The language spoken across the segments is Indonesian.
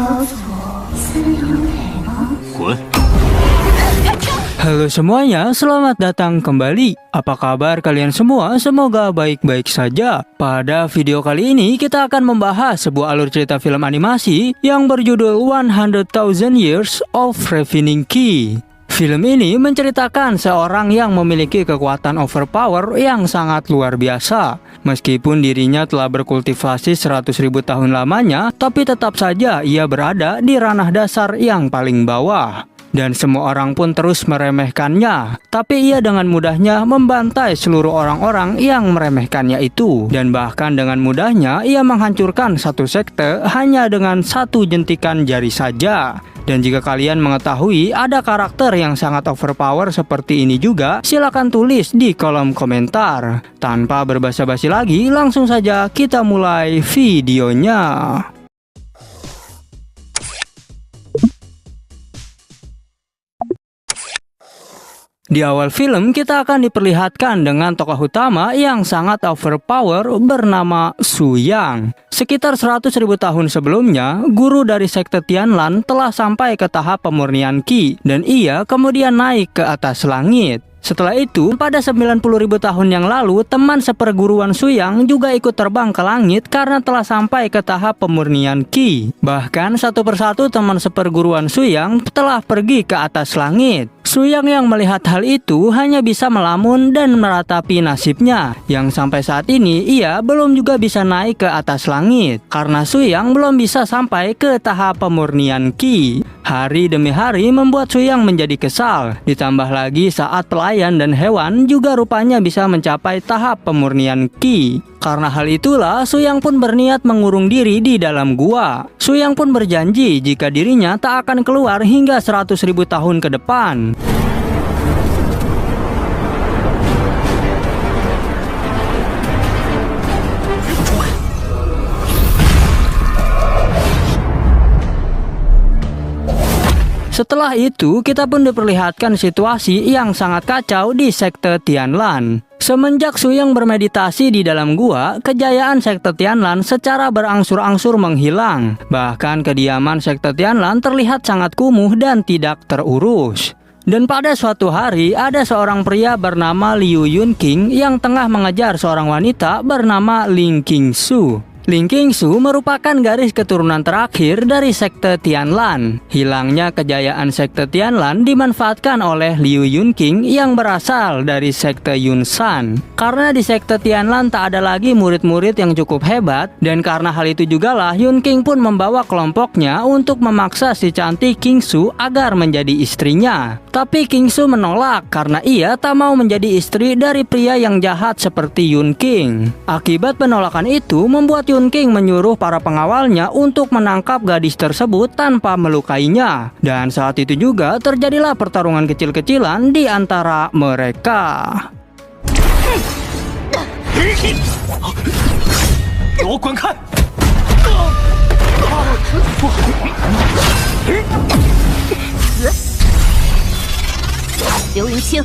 滚！ Halo semuanya, selamat datang kembali. Apa kabar kalian semua? Semoga baik-baik saja. Pada video kali ini kita akan membahas sebuah alur cerita film animasi yang berjudul 100,000 Years of Refining Ki. Film ini menceritakan seorang yang memiliki kekuatan overpower yang sangat luar biasa. Meskipun dirinya telah berkultivasi 100.000 tahun lamanya, tapi tetap saja ia berada di ranah dasar yang paling bawah. Dan semua orang pun terus meremehkannya. Tapi ia dengan mudahnya membantai seluruh orang-orang yang meremehkannya itu. Dan bahkan dengan mudahnya ia menghancurkan satu sekte hanya dengan satu jentikan jari saja. Dan jika kalian mengetahui ada karakter yang sangat overpower seperti ini juga, silakan tulis di kolom komentar. Tanpa berbasa-basi lagi, langsung saja kita mulai videonya. Di awal film kita akan diperlihatkan dengan tokoh utama yang sangat overpower bernama Su Yang. Sekitar 100.000 tahun sebelumnya, guru dari sekte Tianlan telah sampai ke tahap pemurnian Qi dan ia kemudian naik ke atas langit. Setelah itu, pada 90.000 tahun yang lalu, teman seperguruan Su Yang juga ikut terbang ke langit karena telah sampai ke tahap pemurnian Qi. Bahkan satu persatu teman seperguruan Su Yang telah pergi ke atas langit. Su Yang yang melihat hal itu hanya bisa melamun dan meratapi nasibnya, yang sampai saat ini ia belum juga bisa naik ke atas langit karena Su Yang belum bisa sampai ke tahap pemurnian Qi. Hari demi hari membuat Su Yang menjadi kesal, ditambah lagi saat pelayan dan hewan juga rupanya bisa mencapai tahap pemurnian Qi. Karena hal itulah Su Yang pun berniat mengurung diri di dalam gua. Su Yang pun berjanji jika dirinya tak akan keluar hingga 100.000 tahun ke depan. Setelah itu, kita pun diperlihatkan situasi yang sangat kacau di sekte Tianlan. Semenjak Su Yang bermeditasi di dalam gua, kejayaan sekte Tianlan secara berangsur-angsur menghilang. Bahkan kediaman sekte Tianlan terlihat sangat kumuh dan tidak terurus. Dan pada suatu hari, ada seorang pria bernama Liu Yunqing yang tengah mengejar seorang wanita bernama Ling Qingsu. Ling Qingsu merupakan garis keturunan terakhir dari sekte Tianlan. Hilangnya kejayaan sekte Tianlan dimanfaatkan oleh Liu Yunqing yang berasal dari sekte Yunsan. Karena di sekte Tianlan tak ada lagi murid-murid yang cukup hebat, dan karena hal itu jugalah Yunqing pun membawa kelompoknya untuk memaksa si cantik Qingsu agar menjadi istrinya. Tapi Qingsu menolak karena ia tak mau menjadi istri dari pria yang jahat seperti Yunqing. Akibat penolakan itu membuat Yunqing menyuruh para pengawalnya untuk menangkap gadis tersebut tanpa melukainya. Dan saat itu juga terjadilah pertarungan kecil-kecilan di antara mereka. Liu Yunqing，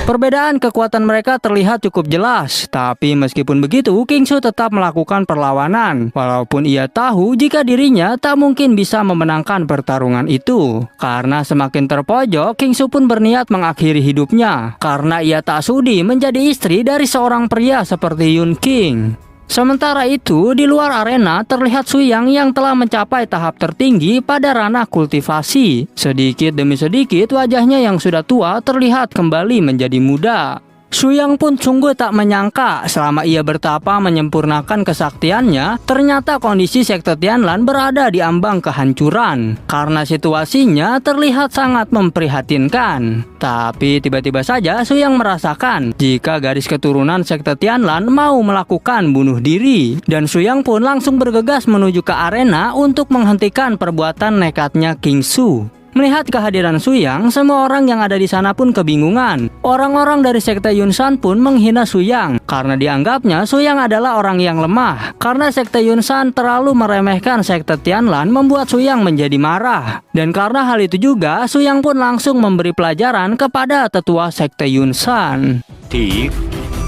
Perbedaan kekuatan mereka terlihat cukup jelas, tapi meskipun begitu, Qingsu tetap melakukan perlawanan, walaupun ia tahu jika dirinya tak mungkin bisa memenangkan pertarungan itu. Karena semakin terpojok, Qingsu pun berniat mengakhiri hidupnya, karena ia tak sudi menjadi istri dari seorang pria seperti Yunqing. Sementara itu, di luar arena terlihat Su Yang yang telah mencapai tahap tertinggi pada ranah kultivasi. Sedikit demi sedikit wajahnya yang sudah tua terlihat kembali menjadi muda. Su Yang pun sungguh tak menyangka selama ia bertapa menyempurnakan kesaktiannya, ternyata kondisi sekte Tianlan berada di ambang kehancuran. Karena situasinya terlihat sangat memprihatinkan. Tapi tiba-tiba saja Su Yang merasakan jika garis keturunan sekte Tianlan mau melakukan bunuh diri. Dan Su Yang pun langsung bergegas menuju ke arena untuk menghentikan perbuatan nekatnya Qingsu. Melihat kehadiran Suyang, semua orang yang ada di sana pun kebingungan. Orang-orang dari sekte Yunsan pun menghina Suyang karena dianggapnya Suyang adalah orang yang lemah. Karena sekte Yunsan terlalu meremehkan sekte Tianlan membuat Suyang menjadi marah. Dan karena hal itu juga, Suyang pun langsung memberi pelajaran kepada tetua sekte Yunsan. 第一个，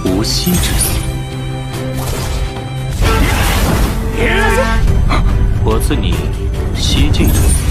无息之死。我赐你息尽之死。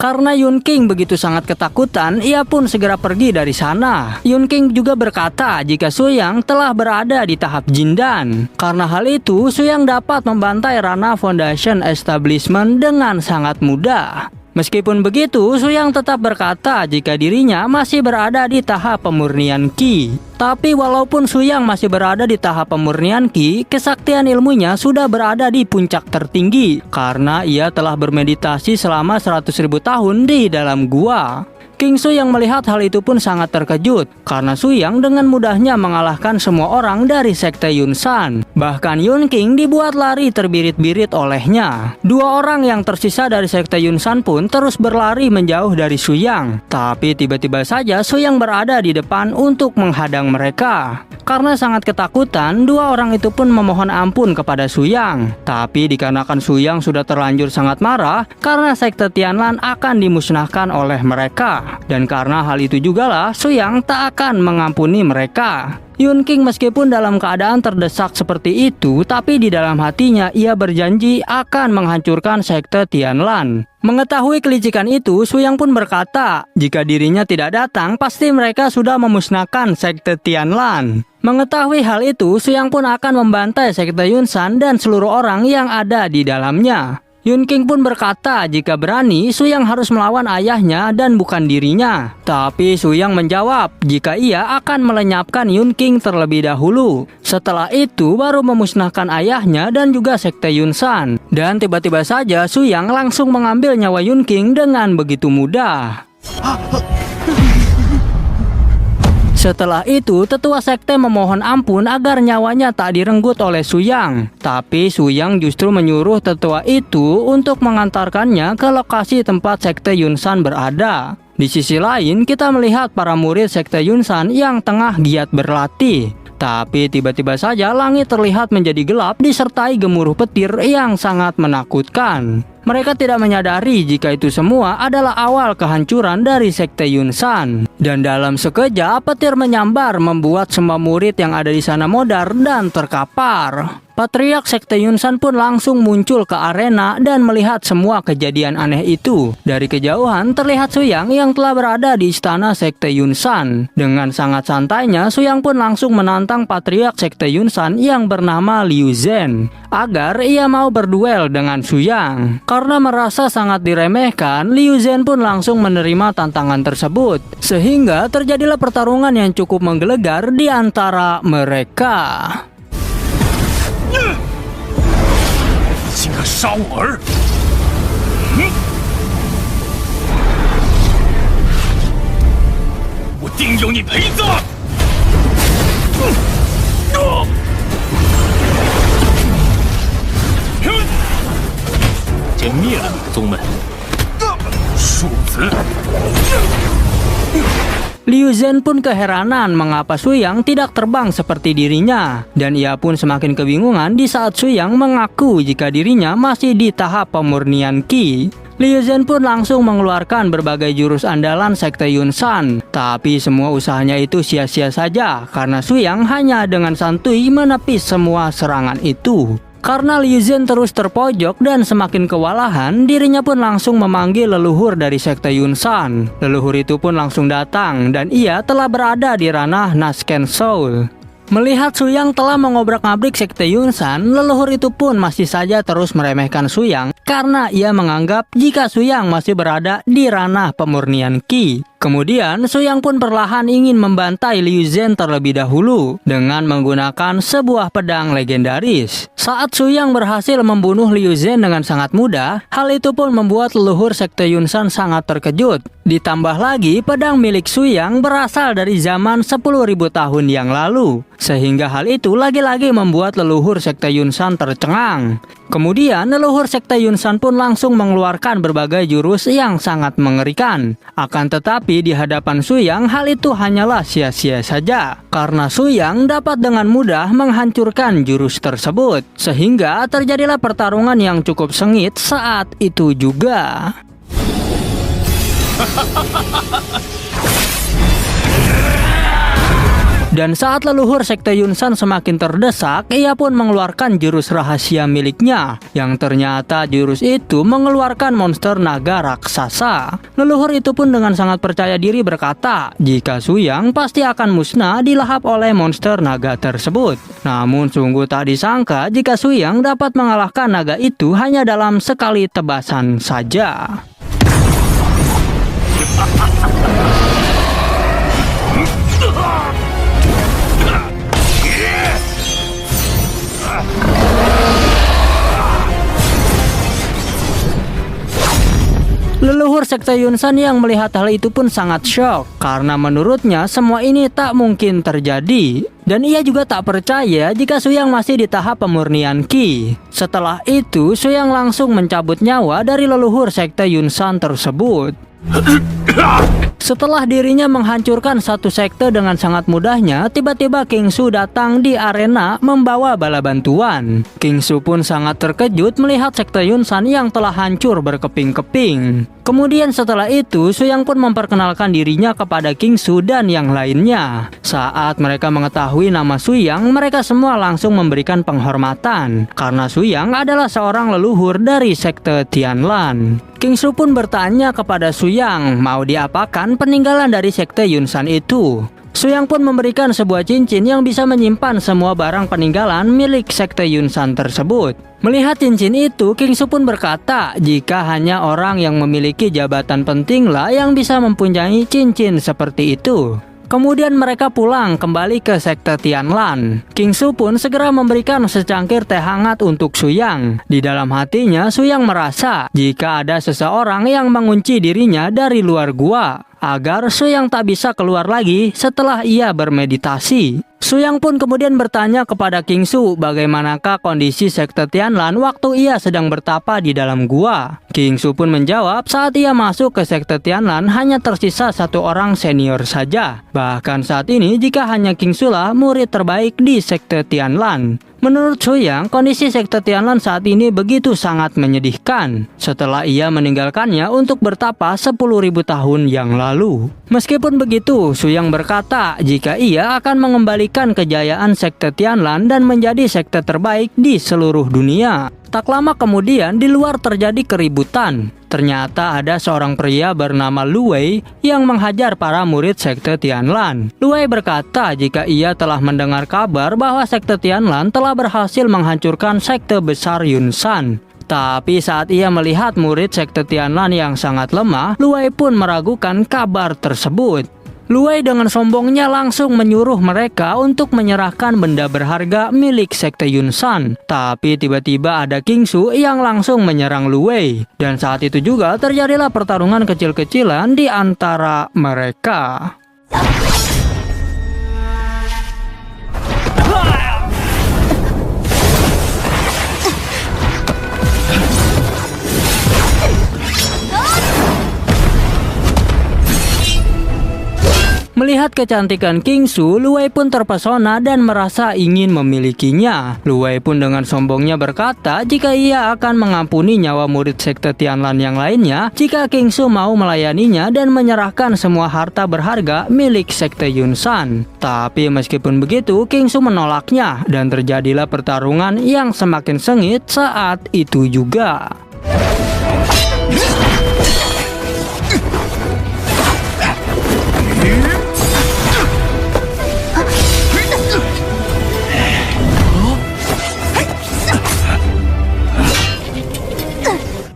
Karena Yun King begitu sangat ketakutan, ia pun segera pergi dari sana. Yun King juga berkata jika Suyang telah berada di tahap Jindan. Karena hal itu, Suyang dapat membantai Rana Foundation Establishment dengan sangat mudah. Meskipun begitu, Suyang tetap berkata jika dirinya masih berada di tahap pemurnian Qi. Tapi walaupun Suyang masih berada di tahap pemurnian Qi, kesaktian ilmunya sudah berada di puncak tertinggi karena ia telah bermeditasi selama 100.000 tahun di dalam gua. King Su yang melihat hal itu pun sangat terkejut karena Suyang dengan mudahnya mengalahkan semua orang dari sekte Yunsan. Bahkan Yun King dibuat lari terbirit-birit olehnya. Dua orang yang tersisa dari sekte Yunsan pun terus berlari menjauh dari Suyang. Tapi tiba-tiba saja Suyang berada di depan untuk menghadang mereka. Karena sangat ketakutan, dua orang itu pun memohon ampun kepada Suyang. Tapi dikarenakan Suyang sudah terlanjur sangat marah karena sekte Tianlan akan dimusnahkan oleh mereka. Dan karena hal itu jugalah Suyang tak akan mengampuni mereka. Yun King meskipun dalam keadaan terdesak seperti itu, tapi di dalam hatinya ia berjanji akan menghancurkan sekte Tianlan. Mengetahui kelicikan itu, Suyang pun berkata jika dirinya tidak datang pasti mereka sudah memusnahkan sekte Tianlan. Mengetahui hal itu, Suyang pun akan membantai sekte Yunsan dan seluruh orang yang ada di dalamnya. Yun King pun berkata jika berani Suyang harus melawan ayahnya dan bukan dirinya. Tapi Suyang menjawab jika ia akan melenyapkan Yun King terlebih dahulu. Setelah itu baru memusnahkan ayahnya dan juga sekte Yunsan. Dan tiba-tiba saja Suyang langsung mengambil nyawa Yun King dengan begitu mudah. Setelah itu, tetua sekte memohon ampun agar nyawanya tak direnggut oleh Suyang. Tapi Suyang justru menyuruh tetua itu untuk mengantarkannya ke lokasi tempat sekte Yunsan berada. Di sisi lain, kita melihat para murid sekte Yunsan yang tengah giat berlatih. Tapi tiba-tiba saja langit terlihat menjadi gelap disertai gemuruh petir yang sangat menakutkan. Mereka tidak menyadari jika itu semua adalah awal kehancuran dari sekte Yunsan. Dan dalam sekejap petir menyambar membuat semua murid yang ada di sana modar dan terkapar. Patriark sekte Yunsan pun langsung muncul ke arena dan melihat semua kejadian aneh itu. Dari kejauhan terlihat Suyang yang telah berada di istana sekte Yunsan. Dengan sangat santainya Suyang pun langsung menantang patriark sekte Yunsan yang bernama Liu Zhen agar ia mau berduel dengan Suyang. Karena merasa sangat diremehkan, Liu Zhen pun langsung menerima tantangan tersebut. Sehingga terjadilah pertarungan yang cukup menggelegar di antara mereka. 竟敢杀我儿！我定有你陪葬！歼灭了你的宗门，庶子！ Liu Zhen pun keheranan mengapa Suyang tidak terbang seperti dirinya. Dan ia pun semakin kebingungan di saat Suyang mengaku jika dirinya masih di tahap pemurnian Qi. Liu Zhen pun langsung mengeluarkan berbagai jurus andalan sekte Yunsan. Tapi semua usahanya itu sia-sia saja karena Suyang hanya dengan santuy menepis semua serangan itu. Karena Liu Zhen terus terpojok dan semakin kewalahan, dirinya pun langsung memanggil leluhur dari sekte Yunsan. Leluhur itu pun langsung datang dan ia telah berada di ranah Nasken Soul. Melihat Suyang telah mengobrak-abrik sekte Yunsan, leluhur itu pun masih saja terus meremehkan Suyang karena ia menganggap jika Suyang masih berada di ranah pemurnian Qi. Kemudian Su Yang pun perlahan ingin membantai Liu Zhen terlebih dahulu dengan menggunakan sebuah pedang legendaris. Saat Su Yang berhasil membunuh Liu Zhen dengan sangat mudah, hal itu pun membuat leluhur sekte Yunsan sangat terkejut. Ditambah lagi pedang milik Su Yang berasal dari zaman 10.000 tahun yang lalu, sehingga hal itu lagi-lagi membuat leluhur sekte Yunsan tercengang. Kemudian leluhur sekte Yunsan pun langsung mengeluarkan berbagai jurus yang sangat mengerikan. Akan tetapi di hadapan Su Yang hal itu hanyalah sia-sia saja, karena Su Yang dapat dengan mudah menghancurkan jurus tersebut, sehingga terjadilah pertarungan yang cukup sengit saat itu juga. Dan saat leluhur sekte Yunsan semakin terdesak, ia pun mengeluarkan jurus rahasia miliknya, yang ternyata jurus itu mengeluarkan monster naga raksasa. Leluhur itu pun dengan sangat percaya diri berkata, jika Su Yang pasti akan musnah dilahap oleh monster naga tersebut. Namun sungguh tak disangka jika Su Yang dapat mengalahkan naga itu hanya dalam sekali tebasan saja. Leluhur sekte Yunsan yang melihat hal itu pun sangat syok, karena menurutnya semua ini tak mungkin terjadi. Dan ia juga tak percaya jika Su Yang masih di tahap pemurnian Qi. Setelah itu, Su Yang langsung mencabut nyawa dari leluhur sekte Yunsan tersebut. Setelah dirinya menghancurkan satu sekte dengan sangat mudahnya, tiba-tiba King Su datang di arena membawa bala bantuan. King Su pun sangat terkejut melihat sekte Yunsan yang telah hancur berkeping-keping. Kemudian setelah itu, Su Yang pun memperkenalkan dirinya kepada King Su dan yang lainnya. Saat mereka mengetahui nama Su Yang, mereka semua langsung memberikan penghormatan, karena Su Yang adalah seorang leluhur dari sekte Tianlan. King Su pun bertanya kepada Su Yang mau diapakan peninggalan dari sekte Yunsan itu. Su Yang pun memberikan sebuah cincin yang bisa menyimpan semua barang peninggalan milik sekte Yunsan tersebut. Melihat cincin itu, King Su pun berkata, jika hanya orang yang memiliki jabatan pentinglah yang bisa mempunyai cincin seperti itu. Kemudian mereka pulang kembali ke sekte Tianlan. King Su pun segera memberikan secangkir teh hangat untuk Su Yang. Di dalam hatinya, Su Yang merasa jika ada seseorang yang mengunci dirinya dari luar gua, agar Su Yang tak bisa keluar lagi setelah ia bermeditasi. Su Yang pun kemudian bertanya kepada King Su bagaimanakah kondisi sekte Tianlan waktu ia sedang bertapa di dalam gua. King Su pun menjawab saat ia masuk ke sekte Tianlan hanya tersisa satu orang senior saja. Bahkan saat ini jika hanya King Su lah murid terbaik di sekte Tianlan. Menurut Su Yang, kondisi sekte Tianlan saat ini begitu sangat menyedihkan setelah ia meninggalkannya untuk bertapa 10.000 tahun yang lalu. Meskipun begitu, Su Yang berkata jika ia akan mengembalikan kejayaan sekte Tianlan dan menjadi sekte terbaik di seluruh dunia. Tak lama kemudian di luar terjadi keributan. Ternyata ada seorang pria bernama Lu Wei yang menghajar para murid sekte Tianlan. Lu Wei berkata jika ia telah mendengar kabar bahwa sekte Tianlan telah berhasil menghancurkan sekte besar Yunsan. Tapi saat ia melihat murid sekte Tianlan yang sangat lemah, Lu Wei pun meragukan kabar tersebut. Lu Wei dengan sombongnya langsung menyuruh mereka untuk menyerahkan benda berharga milik sekte Yunsan. Tapi tiba-tiba ada King Su yang langsung menyerang Lu Wei. Dan saat itu juga terjadilah pertarungan kecil-kecilan di antara mereka. Melihat kecantikan King Su, Lu Wei pun terpesona dan merasa ingin memilikinya. Lu Wei pun dengan sombongnya berkata jika ia akan mengampuni nyawa murid sekte Tianlan yang lainnya jika King Su mau melayaninya dan menyerahkan semua harta berharga milik sekte Yunsan. Tapi meskipun begitu, King Su menolaknya dan terjadilah pertarungan yang semakin sengit saat itu juga.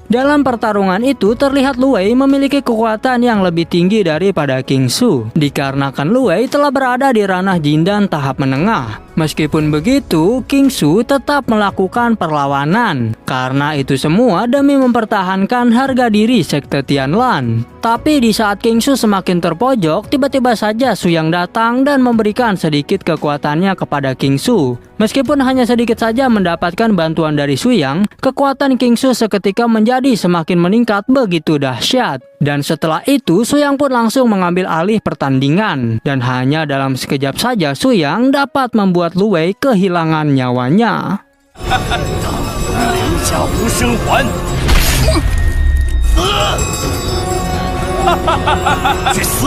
Dalam pertarungan itu terlihat Lu Wei memiliki kekuatan yang lebih tinggi daripada King Su, dikarenakan Lu Wei telah berada di ranah Jindan tahap menengah. Meskipun begitu, King Su tetap melakukan perlawanan, karena itu semua demi mempertahankan harga diri sekte Tianlan. Tapi di saat King Su semakin terpojok, tiba-tiba saja Su Yang datang dan memberikan sedikit kekuatannya kepada King Su. Meskipun hanya sedikit saja mendapatkan bantuan dari Su Yang, kekuatan King Su seketika menjadi semakin meningkat begitu dahsyat. Dan setelah itu, Su Yang pun langsung mengambil alih pertandingan. Dan hanya dalam sekejap saja Su Yang dapat membuat Lu Wei kehilangan nyawanya. 留下无生还。去死！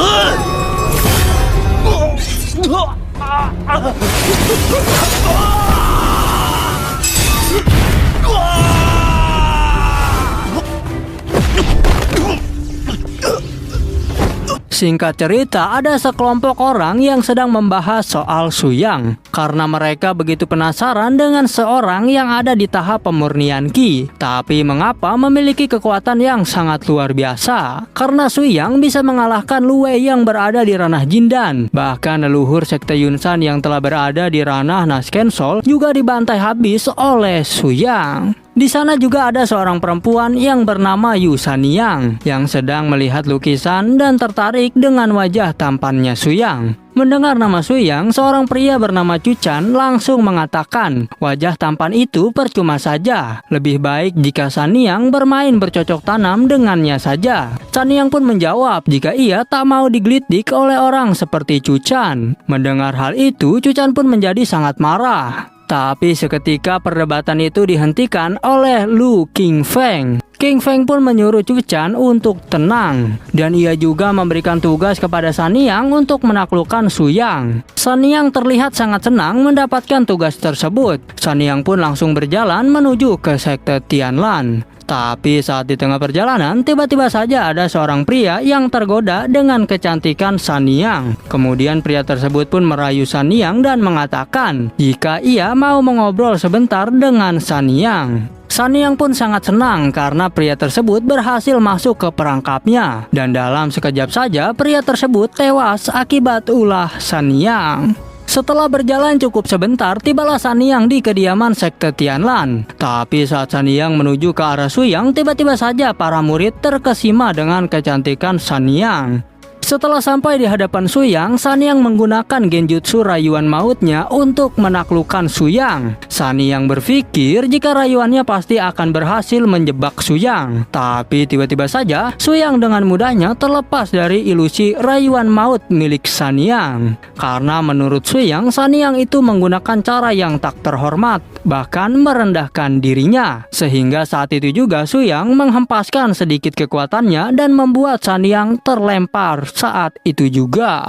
Singkat cerita, ada sekelompok orang yang sedang membahas soal Su Yang karena mereka begitu penasaran dengan seorang yang ada di tahap pemurnian Qi, tapi mengapa memiliki kekuatan yang sangat luar biasa. Karena Su Yang bisa mengalahkan Lu Wei yang berada di ranah Jindan. Bahkan leluhur sekte Yunsan yang telah berada di ranah Nasken Sol juga dibantai habis oleh Su Yang. Di sana juga ada seorang perempuan yang bernama Yu Sanyang yang sedang melihat lukisan dan tertarik dengan wajah tampannya Su Yang. Mendengar nama Su Yang, seorang pria bernama Chu Chan langsung mengatakan, wajah tampan itu percuma saja. Lebih baik jika Sanyang bermain bercocok tanam dengannya saja. Sanyang pun menjawab jika ia tak mau digelitik oleh orang seperti Chu Chan. Mendengar hal itu, Chu Chan pun menjadi sangat marah. Tapi seketika perdebatan itu dihentikan oleh Lu Qingfeng. Qingfeng pun menyuruh Chu Chan untuk tenang, dan ia juga memberikan tugas kepada Sanyang untuk menaklukkan Su Yang. Sanyang terlihat sangat senang mendapatkan tugas tersebut. Sanyang pun langsung berjalan menuju ke sekte Tianlan. Tapi saat di tengah perjalanan, tiba-tiba saja ada seorang pria yang tergoda dengan kecantikan Sanyang. Kemudian pria tersebut pun merayu Sanyang dan mengatakan jika ia mau mengobrol sebentar dengan Sanyang. Sanyang pun sangat senang karena pria tersebut berhasil masuk ke perangkapnya. Dan dalam sekejap saja pria tersebut tewas akibat ulah Sanyang. Setelah berjalan cukup sebentar, tibalah Sanyang di kediaman sekte Tianlan. Tapi saat Sanyang menuju ke arah Su Yang, tiba-tiba saja para murid terkesima dengan kecantikan Sanyang. Setelah sampai di hadapan Su Yang, Sanyang menggunakan genjutsu rayuan mautnya untuk menaklukkan Su Yang. Sanyang berpikir jika rayuannya pasti akan berhasil menjebak Su Yang. Tapi tiba-tiba saja Su Yang dengan mudahnya terlepas dari ilusi rayuan maut milik Sanyang. Karena menurut Su Yang, Sanyang itu menggunakan cara yang tak terhormat, bahkan merendahkan dirinya. Sehingga saat itu juga Su Yang menghempaskan sedikit kekuatannya dan membuat Sanyang terlempar saat itu juga.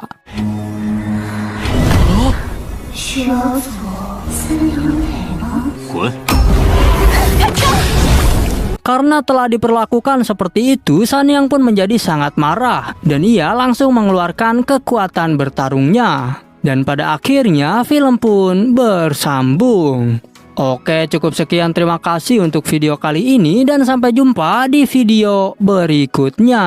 Karena telah diperlakukan seperti itu, Sanyang pun menjadi sangat marah dan ia langsung mengeluarkan kekuatan bertarungnya. Dan pada akhirnya film pun bersambung. Oke, cukup sekian, terima kasih untuk video kali ini dan sampai jumpa di video berikutnya.